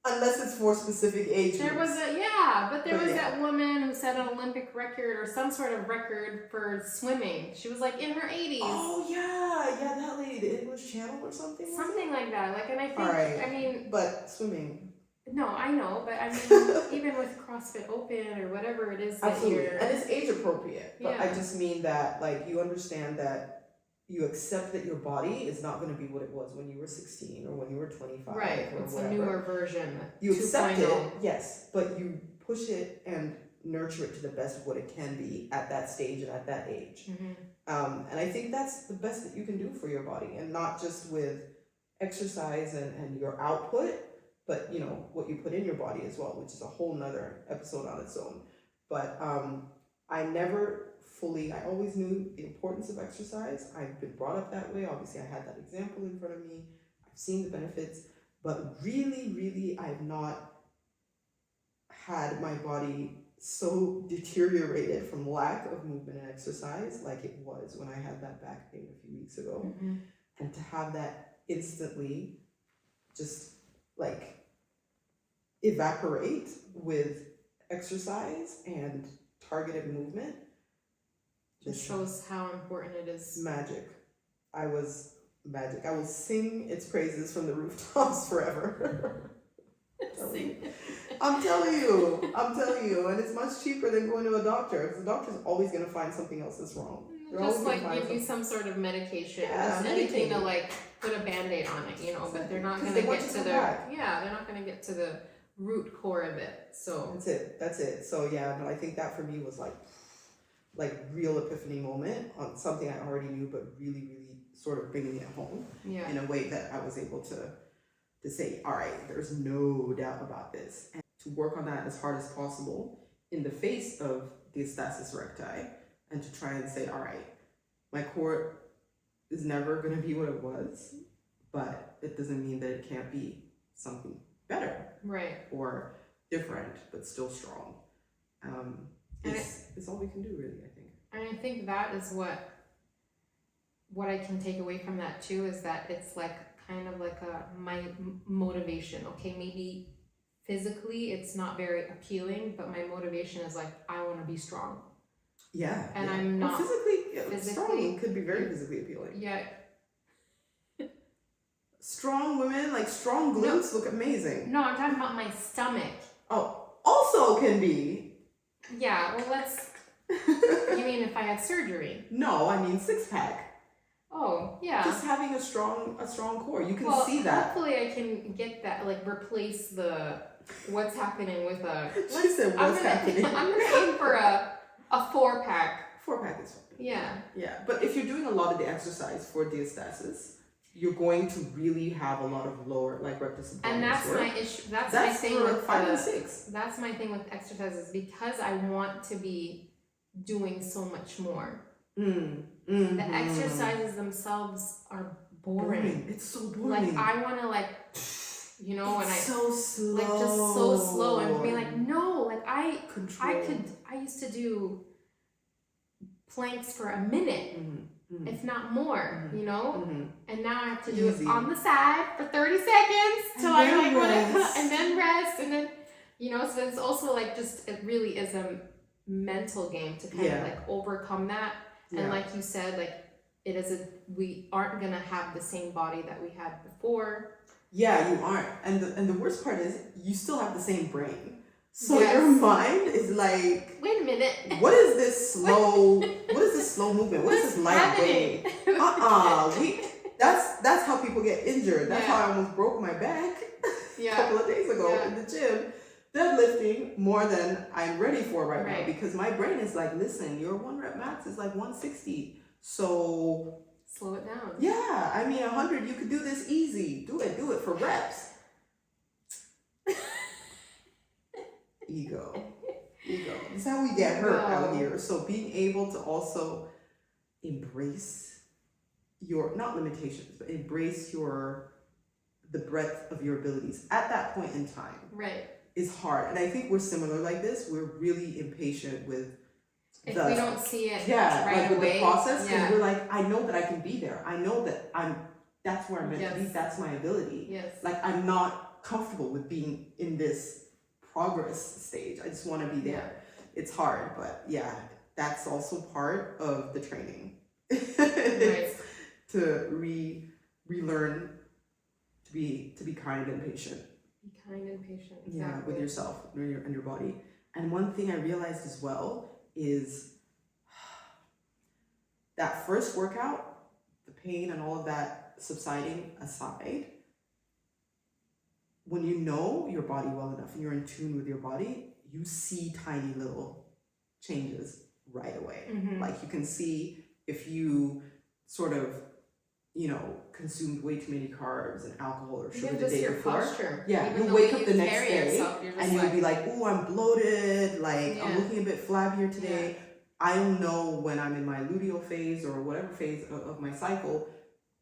unless it's for specific age there groups. Was that woman who set an Olympic record or some sort of record for swimming. She was like in her 80s. Oh yeah, that lady, the English Channel or something. Something like that. Like, and I think, I mean, but swimming. No, I know, but I mean, even with CrossFit Open or whatever it is that absolutely, and it's age appropriate. But I just mean that, like, you understand that. You accept that your body is not going to be what it was when you were 16 or when you were 25. Right, it's whatever. a newer version. You accept it, yes, but you push it and nurture it to the best of what it can be at that stage and at that age. Mm-hmm. And I think that's the best that you can do for your body, and not just with exercise and your output, but, you know, what you put in your body as well, which is a whole nother episode on its own. But I always knew the importance of exercise. I've been brought up that way. Obviously, I had that example in front of me. I've seen the benefits, but really, really, I've not had my body so deteriorated from lack of movement and exercise like it was when I had that back pain a few weeks ago. Mm-hmm. And to have that instantly just like evaporate with exercise and targeted movement. Just shows how important it is. Magic. I will sing its praises from the rooftops forever. I'm telling you. And it's much cheaper than going to a doctor, because the doctor's always going to find something else that's wrong. Just like give you some sort of medication, just anything to like put a Band-Aid on it, you know, but they're not going to get to they're not going to get to the root core of it. So that's it. So yeah, no, I think that for me was like real epiphany moment on something I already knew, but really, really sort of bringing it home in a way that I was able to say, all right, there's no doubt about this, and to work on that as hard as possible in the face of Diastasis Recti, and to try and say, all right, my core is never going to be what it was, but it doesn't mean that it can't be something better, right, or different, but still strong. It's all we can do, really, I think. And I think that is what I can take away from that too, is that it's like kind of like my motivation. Okay, maybe physically it's not very appealing, but my motivation is like, I want to be strong. Yeah. And I'm not physically strong could be very physically appealing. Yeah. Strong women, like strong glutes, look amazing. No, I'm talking about my stomach. Oh, also can be. Yeah, well, you mean if I had surgery? No, I mean 6-pack. Oh, yeah. Just having a strong core. You can see that. Hopefully I can get that, like replace what's happening with She said what's happening. I'm going to aim for a 4-pack. 4-pack is fine. Yeah. Yeah, but if you're doing a lot of the exercise for diastasis, you're going to really have a lot of lower like rectus abdominis And that's work. my issue. That's my thing with 5 and 6. That's my thing with exercises, because I want to be doing so much more. The exercises themselves are boring. It's so boring. Like I want to like, you know, it's so slow. like just so slow and be like, no, like I used to do planks for a minute, if not more, you know, and now I have to do it on the side for 30 seconds till I like want to, and then rest, and then, you know, so it's also like just, it really is a mental game to kind of like overcome that. And like you said, like it is we aren't gonna have the same body that we had before. Yeah, you aren't. And the worst part is you still have the same brain. So your mind is like, wait a minute. What is this slow movement? What is this light weight? That's how people get injured. That's how I almost broke my back a couple of days ago in the gym. Deadlifting more than I'm ready for right now, because my brain is like, listen, your 1 rep max is like 160. So slow it down. Yeah, I mean 100, you could do this easy. Do it for reps. Ego. This is how we get hurt out here. So being able to also embrace your, not limitations, but embrace the breadth of your abilities at that point in time. Right. Is hard. And I think we're similar like this. We're really impatient with if we don't see it right away. With the process, because we're like, I know that I can be there. I know that that's where I'm meant to be. That's my ability. Yes. Like I'm not comfortable with being in this progress stage. I just want to be there. It's hard, but that's also part of the training. To relearn to be kind and patient. Be kind and patient. Exactly. Yeah, with yourself and your body. And one thing I realized as well is that first workout, the pain and all of that subsiding aside, when you know your body well enough and you're in tune with your body, you see tiny little changes right away. Like you can see if you sort of, consumed way too many carbs and alcohol or sugar the day before. Posture. Yeah, you'll wake up the next day and you'll be like, oh, I'm bloated, like I'm looking a bit flabbier today. I'll know when I'm in my luteal phase or whatever phase of my cycle.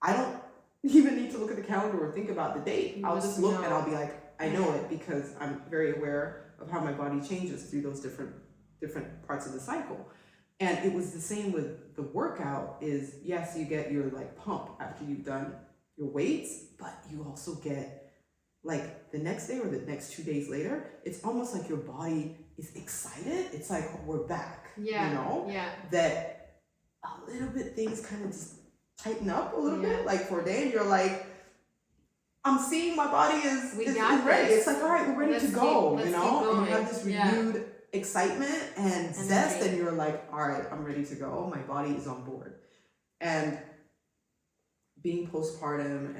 I don't even need to look at the calendar or think about the date. I'll just look and I'll be like, I know it, because I'm very aware of how my body changes through those different parts of the cycle. And it was the same with the workout. Is yes, you get your like pump after you've done your weights, but you also get like the next day or the next 2 days later, it's almost like your body is excited. It's like, oh, we're back. That a little bit things kind of just tighten up a little bit, like for a day, and you're like, I'm seeing my body is ready. It's like, all right, we're ready to go, and you have this renewed excitement and zest, and you're like, all right, I'm ready to go. My body is on board. And being postpartum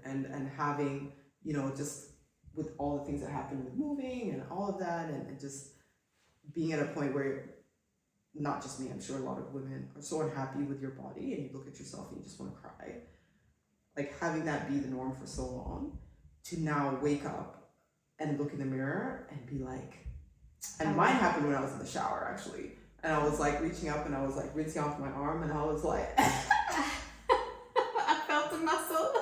and having, just with all the things that happen with moving and all of that, and just being at a point where, not just me, I'm sure a lot of women are so unhappy with your body, and you look at yourself and you just want to cry. Like having that be the norm for so long, to now wake up and look in the mirror and be like, and mine happened when I was in the shower actually, and I was like reaching up and I was like rinsing off my arm, and I was like, I felt the muscle.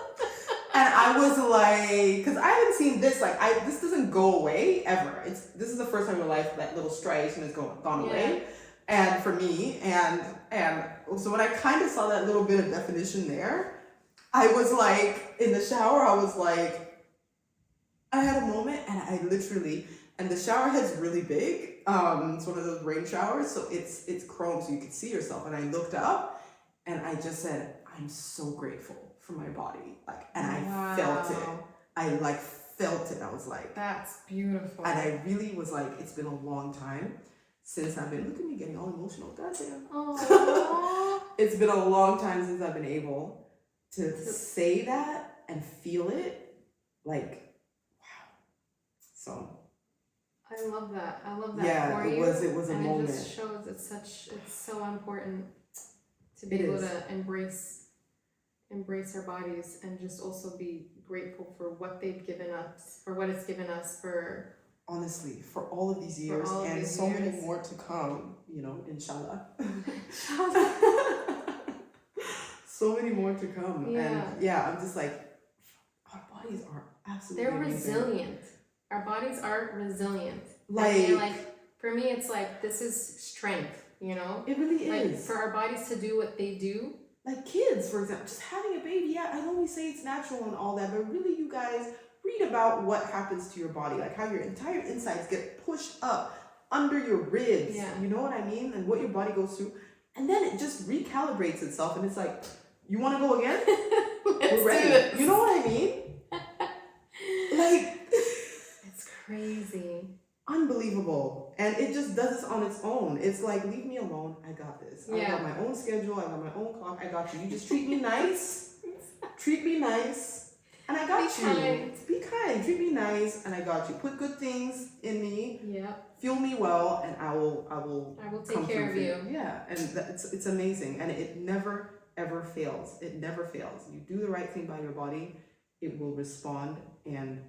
And I was like, because I haven't seen this, like this doesn't go away ever. This is the first time in my life that little striation has gone away. And for me, and so when I kind of saw that little bit of definition there, I was like, in the shower, I was like, I had a moment, and I literally, and the shower head's really big. It's one of those rain showers, so it's chrome, so you can see yourself. And I looked up, and I just said, I'm so grateful for my body, like, and I felt it. I like felt it. I was like, that's beautiful. And I really was like, it's been a long time since I've been, look at me getting all emotional, goddamn. It's been a long time since I've been able to say that and feel it, like, wow. So. I love that. I love that for you. Yeah, it was a moment. It just shows it's so important to be able to embrace embrace our bodies and just also be grateful for what they've given us, for what it's given us, for honestly, for all of these years all of and these so many years. more to come, you know, inshallah. So many more to come. Yeah. And yeah, I'm just like, our bodies are absolutely they're amazing. resilient. Our bodies are resilient. Like, And for me, it's like, this is strength, you know? it really Like, is. for our bodies to do what they do. Like kids, for example, just having a baby, yeah, I know we say it's natural and all that, but really, you guys, read about what happens to your body, like how your entire insides get pushed up under your ribs. Yeah. You know what I mean? And what your body goes through. And then it just recalibrates itself, and it's like, you want to go again? We're ready. do this. You know what I mean? Like, It's crazy. unbelievable. And it just does this on its own. It's like, leave me alone. I got this. I got my own schedule. I got my own clock. I got you. You just treat me nice. Treat me nice. And I got Be you. kind. Be kind. Treat me nice. And I got you. Put good things in me. Yeah. Fuel me well, and I will take come care through of for you. Yeah. And it's amazing. And it never ever fails. It never fails. You do the right thing by your body, it will respond and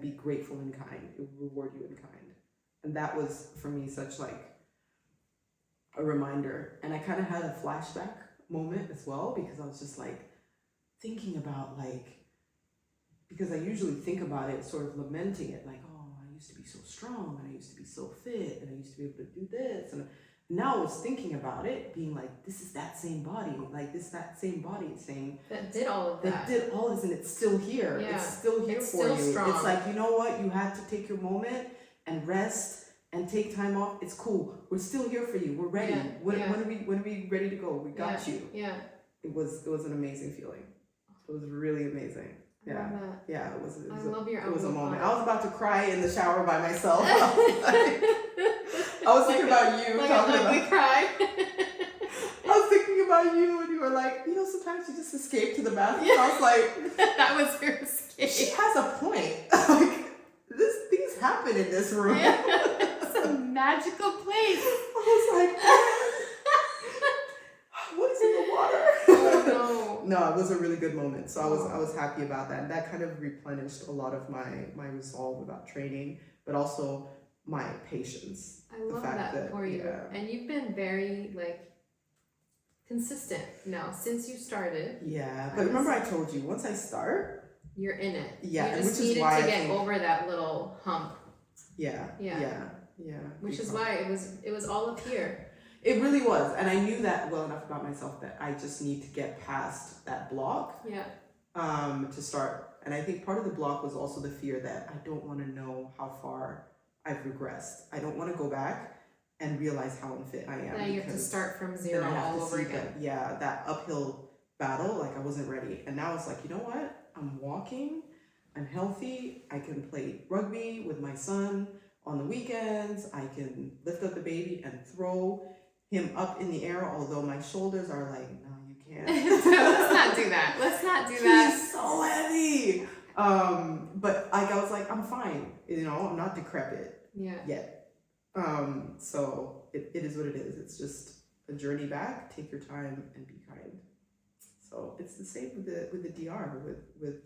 be grateful and kind. It will reward you in kind. And that was for me such like a reminder. And I kind of had a flashback moment as well, because I was just like thinking about because I usually think about it sort of lamenting it, like, oh, I used to be so strong and I used to be so fit and I used to be able to do this. And now I was thinking about it, being like, this is that same body, like that same body saying that did all of that did all this, and it's still here. Yeah. It's still here It's for still you. strong. It's like, you know what? You had to take your moment and rest and take time off. It's cool. We're still here for you. We're ready. Yeah. When Yeah. when are we ready to go? We got you. Yeah. It was an amazing feeling. It was really amazing. I Yeah. love that. Yeah, it was I love your it was a outlook moment. on I was about to cry in the shower by myself. I was thinking about you like talking an ugly about cry. I was thinking about you, and you were like, you know, sometimes you just escape to the bathroom. Yeah. I was like, That was your escape. she has a point. Like, things happen in this room. Yeah. It's a magical place. I was like, what is in the water? Oh no. No, it was a really good moment. So I was happy about that. And that kind of replenished a lot of my resolve about training, but also my patience. I love that for you. Yeah. And you've been very consistent now since you started. Yeah, but remember I told you, once I start, you're in it. yeah, You just which is needed why to I get think, over that little hump. yeah. Which is why it was all up here. It really was, and I knew that well enough about myself that I just need to get past that block. Yeah. To start, and I think part of the block was also the fear that I don't want to know how far I've regressed. I don't want to go back and realize how unfit I am. Now you have to start from zero then I have all to over see again. that uphill battle. Like, I wasn't ready, and now it's like, you know what? I'm walking. I'm healthy. I can play rugby with my son on the weekends. I can lift up the baby and throw him up in the air, although my shoulders are like, no, you can't. Let's not do that. Let's not do that. He's so heavy. But I was like, I'm fine. You know, I'm not decrepit yet. So it is what it is. It's just a journey back. Take your time and be kind. So it's the same with the DR, with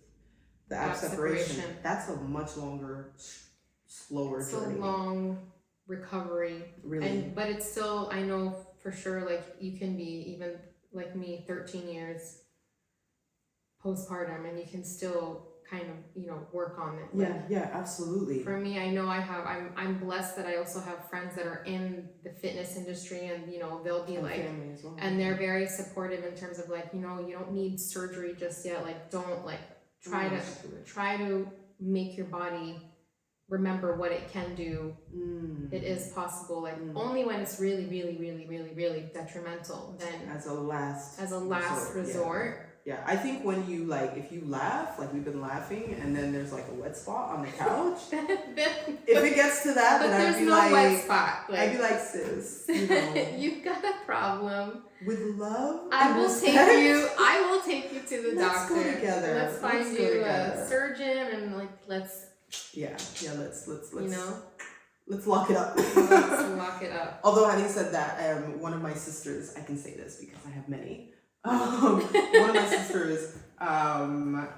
the ab separation. That's a much longer, slower journey. It's a long recovery. Really. But it's still, I know for sure, you can be, even like me, 13 years postpartum, and you can still kind of, work on it. Yeah, absolutely. For me, I know I'm blessed that I also have friends that are in the fitness industry, and, they'll be family as well. and they're very supportive in terms of you don't need surgery just yet. Don't try to make your body remember what it can do. It is possible. Only when it's really, really, really, really, really detrimental, then as a last resort. Yeah, I think when you if you laugh, we've been laughing, and then there's a wet spot on the couch. If it gets to that, but then there's I'd be no wet spot. I'd be like, sis, you've got a problem. With love, I will take you to the Let's doctor. go together. Let's find Let's go you together. a surgeon, and let's let's lock it up. let's lock it up. Although, having said that, one of my sisters, I can say this because I have many. One of my sisters has,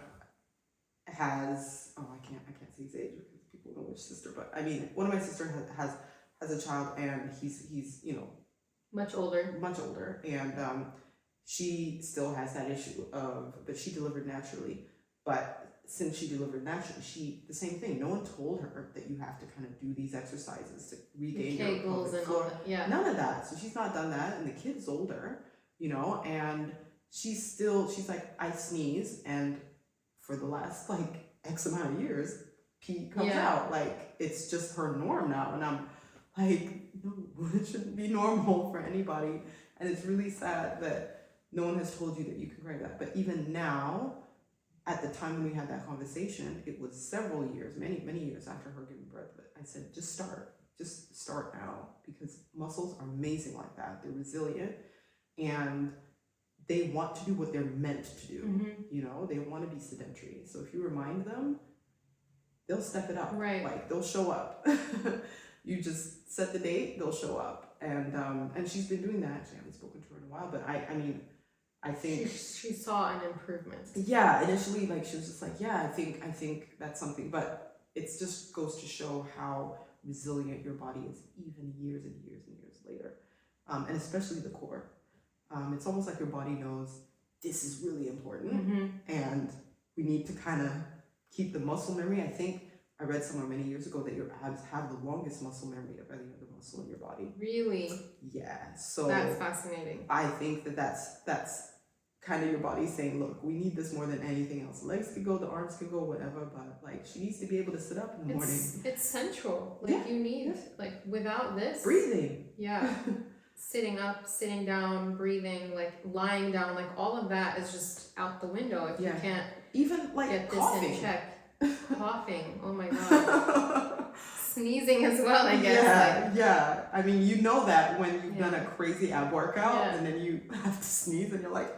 I can't say his age because people know which sister, but I mean, one of my sisters has a child, and he's much older, and she still has that issue but she delivered naturally, but since she delivered naturally, the same thing, no one told her that you have to kind of do these exercises to regain your pelvic and floor. all that. Yeah, none of that. So she's not done that, and the kid's older, and she's like, I sneeze, and for the last like X amount of years, pee comes out. Like, it's just her norm now, and I'm like, no, it shouldn't be normal for anybody. And it's really sad that no one has told you that you can correct that. But even now, at the time when we had that conversation, it was several years, many years after her giving birth, but I said, just start now, because muscles are amazing like that. They're resilient, and they want to do what they're meant to do. They want to be sedentary. So if you remind them, they'll step it up. Right. Like, they'll show up. You just set the date, they'll show up. And she's been doing that. Actually, I haven't spoken to her in a while, but I think she saw an improvement. Yeah, initially, like, she was just like, yeah, I think that's something, but it just goes to show how resilient your body is, even years and years and years later, and especially the core. It's almost like your body knows this is really important, and we need to kind of keep the muscle memory. I think I read somewhere many years ago that your abs have the longest muscle memory of any other muscle in your body. Really? Yeah. So that's fascinating. I think that's kind of your body saying, look, we need this more than anything else. Legs can go, the arms can go, whatever, but like, she needs to be able to sit up in the morning. It's central. Like, you need, like, without this, breathing. Yeah. Sitting up, sitting down, breathing, like lying down, like all of that is just out the window if you can't even like get coughing. this in check. Coughing, oh my god. Sneezing as well, I guess. Yeah. I mean, you know that when you've done a crazy ab workout and then you have to sneeze and you're like,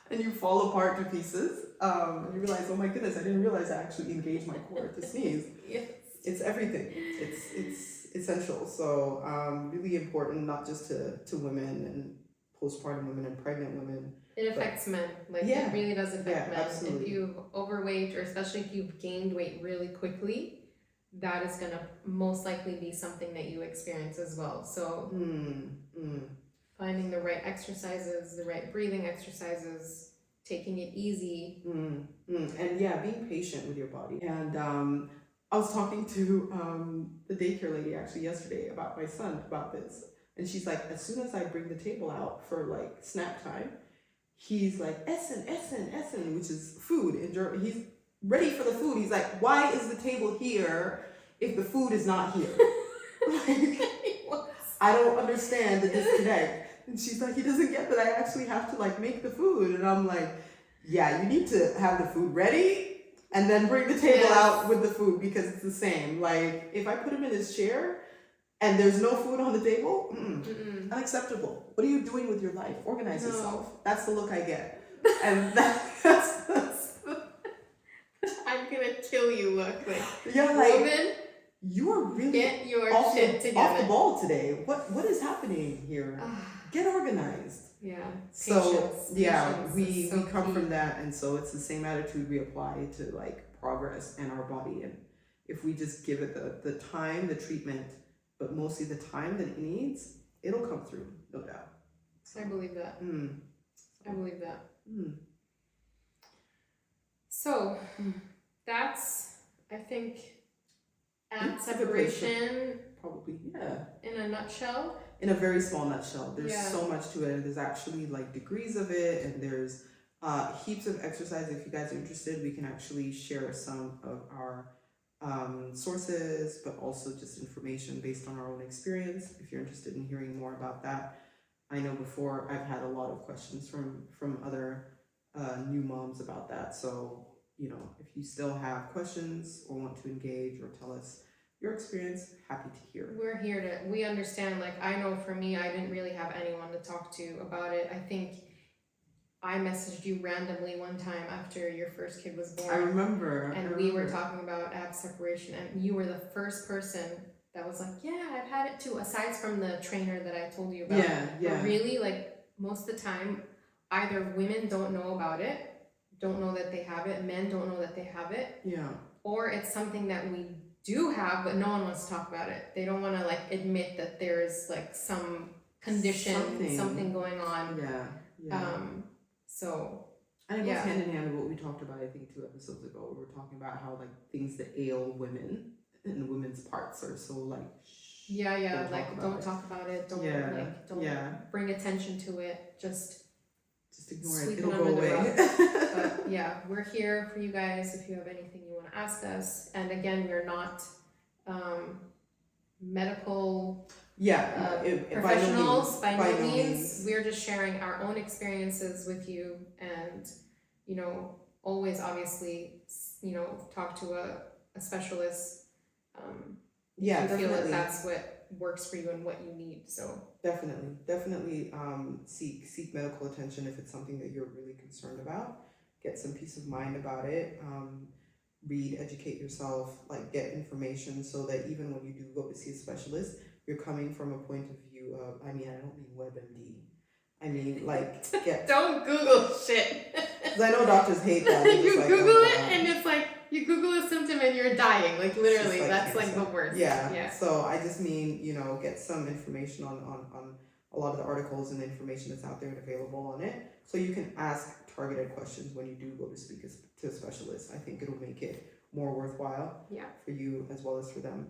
and you fall apart to pieces. And you realize, oh my goodness, I didn't realize I actually engaged my core to sneeze. Yes. It's everything. It's essential. So really important, not just to women and postpartum women and pregnant women. It affects men. Like, it really does affect men. Absolutely. If you've overweight, or especially if you've gained weight really quickly, that is gonna most likely be something that you experience as well. So finding the right exercises, the right breathing exercises, taking it easy. And being patient with your body. And I was talking to the daycare lady actually yesterday about my son about this. And she's like, as soon as I bring the table out for like snack time, he's like, Essen, which is food in German. He's ready for the food. He's like, why is the table here if the food is not here? Like, I don't understand the disconnect. And she's like, he doesn't get that I actually have to like make the food. And I'm like, yeah, you need to have the food ready and then bring the table out with the food, because it's the same. Like, if I put him in his chair and there's no food on the table, unacceptable. What are you doing with your life? Organize yourself. That's the look I get. And that's I'm gonna kill you look. Like, woman, you are really get your off shit together. Off the ball today. What is happening here? Get organized. Yeah. So Patience we so come key. from that, and so it's the same attitude we apply to like progress in our body. And if we just give it the time, the treatment, but mostly the time that it needs, it'll come through, no doubt. So, I believe that. I believe that. So that's, I think, ab separation. Probably, in a nutshell. In a very small nutshell. There's Yeah. so much to it. There's actually like degrees of it, and there's heaps of exercise. If you guys are interested, we can actually share some of our sources, but also just information based on our own experience. If you're interested in hearing more about that, I know before I've had a lot of questions from other new moms about that. So, you know, if you still have questions or want to engage or tell us your experience, happy to hear. We're here to, we understand, like, I know for me, I didn't really have anyone to talk to about it. I think I messaged you randomly one time after your first kid was born. I remember. And we were talking about ab separation, and you were the first person that was like, yeah, I've had it too, aside from the trainer that I told you about. Yeah. But really, like, most of the time, either women don't know about it, don't know that they have it, men don't know that they have it, Yeah. or it's something that we do have, but no one wants to talk about it. They don't want to like admit that there's like some condition, something going on. Yeah. Yeah. So. And it goes hand in hand with what we talked about, I think, 2 episodes ago. We were talking about how like things that ail women and women's parts are so like don't talk about it. Don't bring attention to it. Just ignore sweep it. It'll under go the away. rug. But yeah, we're here for you guys if you have anything you want to ask us. And again, we're not medical professionals by no means. We're just sharing our own experiences with you, and always obviously talk to a specialist. If you feel that that's what works for you and what you need. So definitely seek medical attention if it's something that you're really concerned about. Get some peace of mind about it. Read, educate yourself, like get information so that even when you do go to see a specialist, you're coming from a point of view of, I don't mean WebMD. I mean like don't Google shit. Because I know doctors hate that. You Google it and it's like you Google a symptom and you're dying. Like literally, that's like the worst. Yeah. So I just mean, get some information on a lot of the articles and the information that's out there and available on it. So you can ask targeted questions when you do go to speak to a specialist. I think it'll make it more worthwhile for you as well as for them.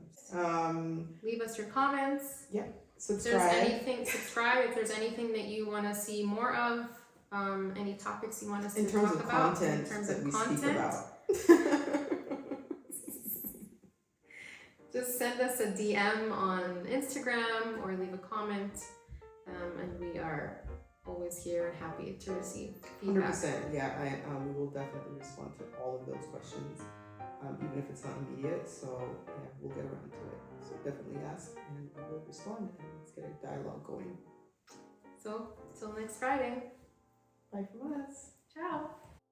Leave us your comments. Yeah. Subscribe. Subscribe if there's anything that you want to see more of. Any topics you want us to talk about in terms of content. Speak about. Just send us a DM on Instagram or leave a comment, and we are always here and happy to receive feedback. 100%. Yeah, we will definitely respond to all of those questions, even if it's not immediate. So yeah, we'll get around to it. So definitely ask, and we will respond, and let's get a dialogue going. So till next Friday. Bye from us. Ciao.